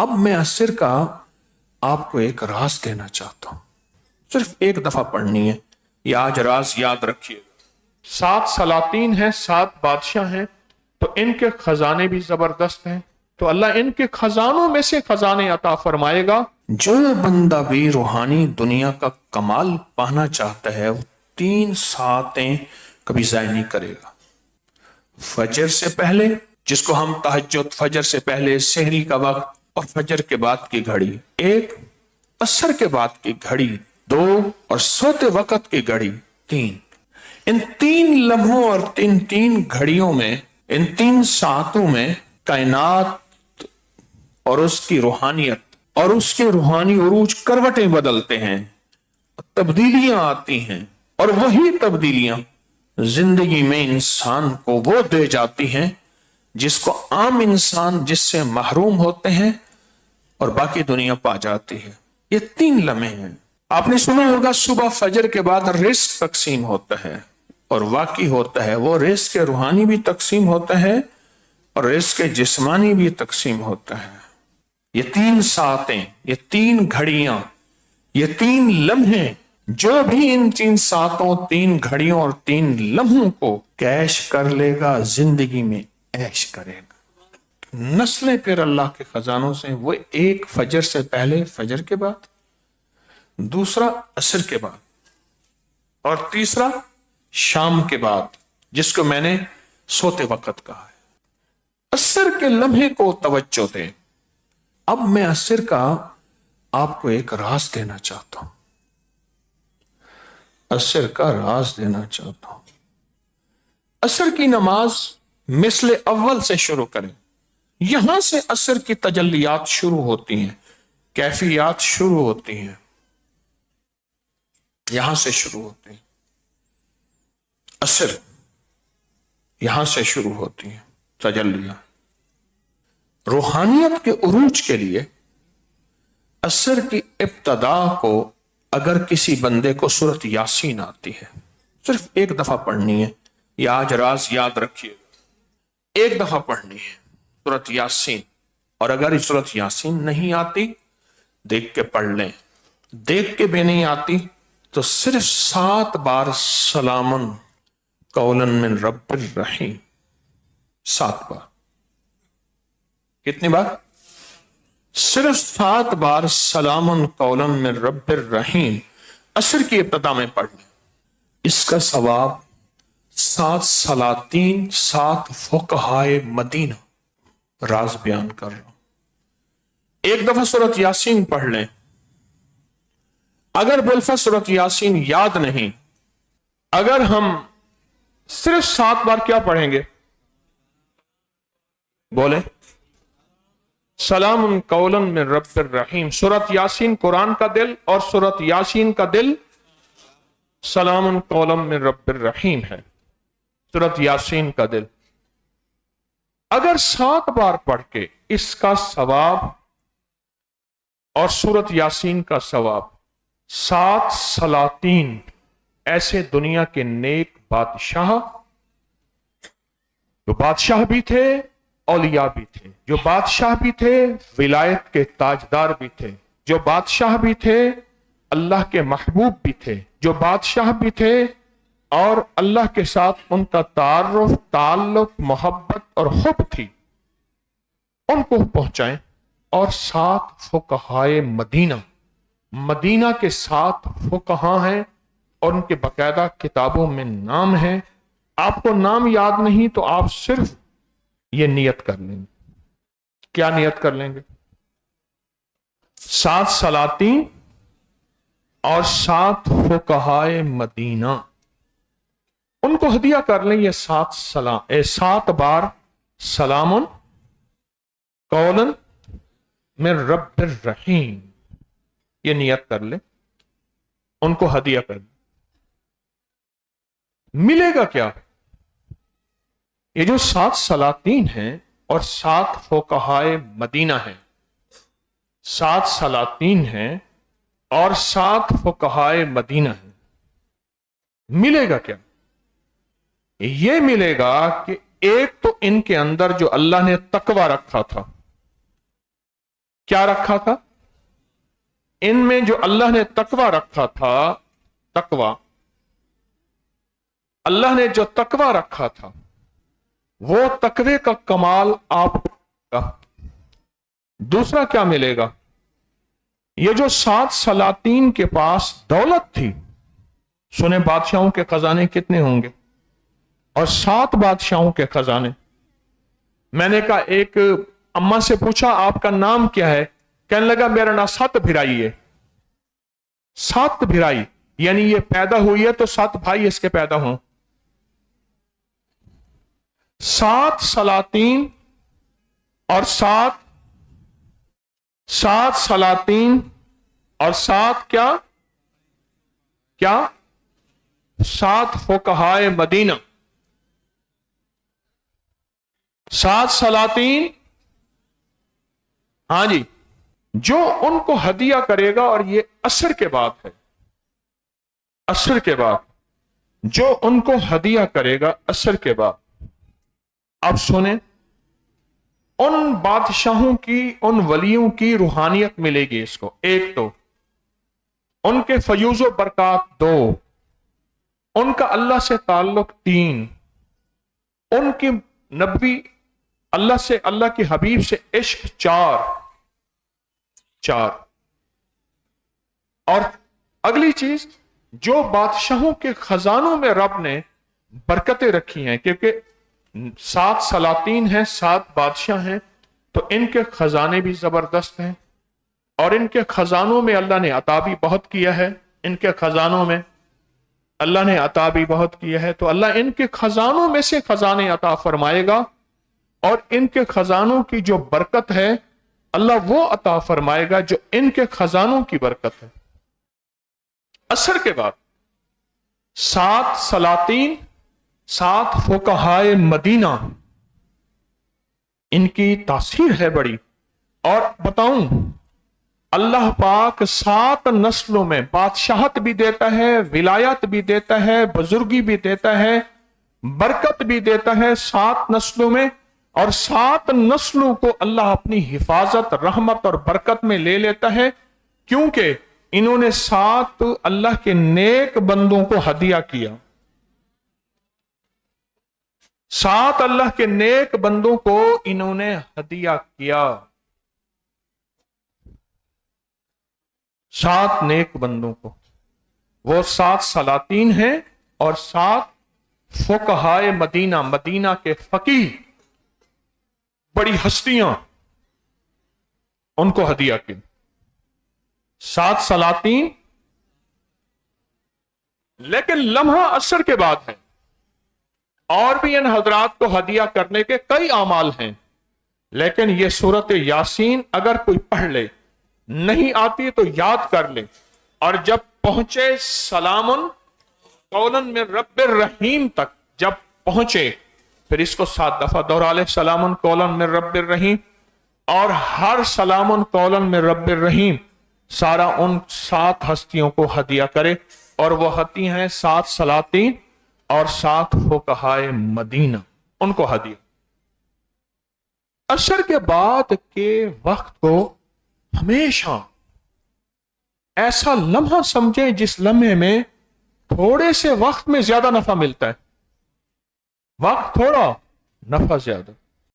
اب میں عصر کا آپ کو ایک راز دینا چاہتا ہوں، صرف ایک دفعہ پڑھنی ہے، یہ آج راز یاد رکھیے۔ 7 سلاطین ہیں، 7 بادشاہ ہیں، تو ان کے خزانے بھی زبردست ہیں، تو اللہ ان کے خزانوں میں سے خزانے عطا فرمائے گا۔ جو بندہ بھی روحانی دنیا کا کمال پانا چاہتا ہے وہ 3 ساعتیں کبھی ضائع نہیں کرے گا۔ فجر سے پہلے، جس کو ہم تہجد، فجر سے پہلے سحری کا وقت، اور فجر کے بعد کی گھڑی 1، عصر کے بعد کی گھڑی 2، اور سوتے وقت کی گھڑی 3۔ ان 3 لمحوں اور 3 گھڑیوں میں، ان 3 ساعتوں میں کائنات اور اس کی روحانیت اور اس کے روحانی عروج کروٹیں بدلتے ہیں، تبدیلیاں آتی ہیں، اور وہی تبدیلیاں زندگی میں انسان کو وہ دے جاتی ہیں جس کو عام انسان جس سے محروم ہوتے ہیں اور باقی دنیا پا جاتی ہے۔ یہ 3 لمحے ہیں۔ آپ نے سنا ہوگا صبح فجر کے بعد رزق تقسیم ہوتا ہے، اور واقعی ہوتا ہے، وہ رزق روحانی بھی تقسیم ہوتا ہے اور رزق جسمانی بھی تقسیم ہوتا ہے۔ یہ 3 ساعتیں، یہ 3 گھڑیاں، یہ 3 لمحے، جو بھی ان 3 ساعتوں، 3 گھڑیوں اور 3 لمحوں کو کیش کر لے گا، زندگی میں عیش کرے گا۔ نسلیں پھر اللہ کے خزانوں سے، وہ ایک فجر سے پہلے، فجر کے بعد، دوسرا عصر کے بعد، اور تیسرا شام کے بعد، جس کو میں نے سوتے وقت کہا ہے۔ عصر کے لمحے کو توجہ دیں۔ اب میں عصر کا آپ کو ایک راز دینا چاہتا ہوں، عصر کا راز دینا چاہتا ہوں۔ عصر کی نماز مثل اول سے شروع کریں، یہاں سے عصر کی تجلیات شروع ہوتی ہیں، کیفیات شروع ہوتی ہیں، یہاں سے شروع ہوتی ہیں۔ عصر یہاں سے شروع ہوتی ہیں تجلیات۔ روحانیت کے عروج کے لیے عصر کی ابتدا کو اگر کسی بندے کو سورۃ یاسین آتی ہے، صرف ایک دفعہ پڑھنی ہے، یہ آج راز یاد رکھیے، ایک دفعہ پڑھنی ہے سورۃ یاسین۔ اور اگر یہ سورۃ یاسین نہیں آتی، دیکھ کے پڑھ لیں، دیکھ کے بھی نہیں آتی تو صرف 7 بار سلامن قولا من رب الرحیم، 7 بار۔ کتنی بار؟ صرف 7 بار سلامن قولا من رب الرحیم عصر کی ابتدا میں پڑھ لیں۔ اس کا ثواب 7 سلاطین، 7 فقہائے مدینہ، راز بیان کر رہا ہوں۔ ایک دفعہ سورۃ یاسین پڑھ لیں۔ اگر بالفرض سورۃ یاسین یاد نہیں، اگر ہم صرف 7 بار کیا پڑھیں گے؟ بولے، سلام قولا من رب الرحیم۔ سورۃ یاسین قرآن کا دل، اور سورۃ یاسین کا دل سلام قولا من رب الرحیم ہے، سورۃ یاسین کا دل۔ اگر 7 بار پڑھ کے اس کا ثواب اور سورۃ یاسین کا ثواب، 7 سلاطین، ایسے دنیا کے نیک بادشاہ، جو بادشاہ بھی تھے، اولیاء بھی تھے، جو بادشاہ بھی تھے، ولایت کے تاجدار بھی تھے، جو بادشاہ بھی تھے، اللہ کے محبوب بھی تھے، جو بادشاہ بھی تھے اور اللہ کے ساتھ ان کا تعلق، محبت اور حب تھی، ان کو پہنچائیں۔ اور 7 فقہائے مدینہ، مدینہ کے 7 فقہاء ہیں، اور ان کے باقاعدہ کتابوں میں نام ہیں۔ آپ کو نام یاد نہیں تو آپ صرف یہ نیت کر لیں گے۔ کیا نیت کر لیں گے؟ 7 سلاطین اور 7 فقہائے مدینہ، ان کو ہدیہ کر لیں یہ 7 بار سلام قولا من رب الرحیم، یہ نیت کر لیں، ان کو ہدیہ کر لیں۔ ملے گا کیا؟ یہ جو 7 سلاطین ہیں اور 7 فقہائے مدینہ ہیں، 7 سلاطین ہیں اور 7 فقہائے مدینہ ہیں، ملے گا کیا؟ یہ ملے گا کہ ایک تو ان کے اندر جو اللہ نے تقوی رکھا تھا، کیا رکھا تھا؟ ان میں جو اللہ نے تقوی رکھا تھا، تقوی، اللہ نے جو تقوی رکھا تھا وہ تقوی کا کمال آپ کو ملے گا۔ دوسرا کیا ملے گا؟ یہ جو 7 سلاطین کے پاس دولت تھی، سنیں بادشاہوں کے خزانے کتنے ہوں گے، اور 7 بادشاہوں کے خزانے۔ میں نے کہا، ایک اماں سے پوچھا آپ کا نام کیا ہے؟ کہنے لگا میرا نام 7 بھرائی ہے۔ 7 بھرائی یعنی یہ پیدا ہوئی ہے تو 7 بھائی اس کے پیدا ہوں۔ 7 سلاطین اور 7 سلاطین اور 7 کیا 7 فقہائے مدینہ۔ 7 سلاطین، ہاں جی، جو ان کو ہدیہ کرے گا، اور یہ عصر کے بعد ہے، عصر کے بعد جو ان کو ہدیہ کرے گا، عصر کے بعد۔ اب سنیں، ان بادشاہوں کی، ان ولیوں کی روحانیت ملے گی اس کو۔ ایک تو ان کے فیوز و برکات 2، ان کا اللہ سے تعلق 3، ان کی نبی اللہ سے، اللہ کے حبیب سے عشق 4۔ اور اگلی چیز، جو بادشاہوں کے خزانوں میں رب نے برکتیں رکھی ہیں، کیونکہ 7 سلاطین ہیں، 7 بادشاہ ہیں، تو ان کے خزانے بھی زبردست ہیں، اور ان کے خزانوں میں اللہ نے عطا بھی بہت کیا ہے۔ ان کے خزانوں میں اللہ نے عطا بھی بہت کیا ہے، تو اللہ ان کے خزانوں میں سے خزانے عطا فرمائے گا، اور ان کے خزانوں کی جو برکت ہے اللہ وہ عطا فرمائے گا جو ان کے خزانوں کی برکت ہے۔ عصر کے بعد 7 سلاطین، 7 فقہائے مدینہ، ان کی تاثیر ہے بڑی۔ اور بتاؤں، اللہ پاک 7 نسلوں میں بادشاہت بھی دیتا ہے، ولایت بھی دیتا ہے، بزرگی بھی دیتا ہے، برکت بھی دیتا ہے 7 نسلوں میں، اور 7 نسلوں کو اللہ اپنی حفاظت، رحمت اور برکت میں لے لیتا ہے، کیونکہ انہوں نے 7 اللہ کے نیک بندوں کو ہدیہ کیا۔ 7 اللہ کے نیک بندوں کو انہوں نے ہدیہ کیا، 7 نیک بندوں کو۔ وہ 7 سلاطین ہیں اور 7 فقہائے مدینہ، مدینہ کے فقیہ، بڑی ہستیاں، ان کو ہدیہ کی۔ 7 سلاطین، لیکن لمحہ عصر کے بعد ہے، اور بھی ان حضرات کو ہدیہ کرنے کے کئی اعمال ہیں، لیکن یہ سورۃ یاسین اگر کوئی پڑھ لے، نہیں آتی تو یاد کر لے، اور جب پہنچے سلام قولا من رب الرحیم تک جب پہنچے، پھر اس کو 7 دفعہ دوہرا لے، سلام قولا من رب الرحیم، اور ہر سلام قولا من رب الرحیم سارا ان 7 ہستیوں کو ہدیہ کرے، اور وہ ہستیاں ہیں 7 سلاطین اور 7 فقہائے مدینہ، ان کو ہدیہ۔ عصر کے بعد کے وقت کو ہمیشہ ایسا لمحہ سمجھیں جس لمحے میں تھوڑے سے وقت میں زیادہ نفع ملتا ہے، وقت تھوڑا، نفع زیادہ۔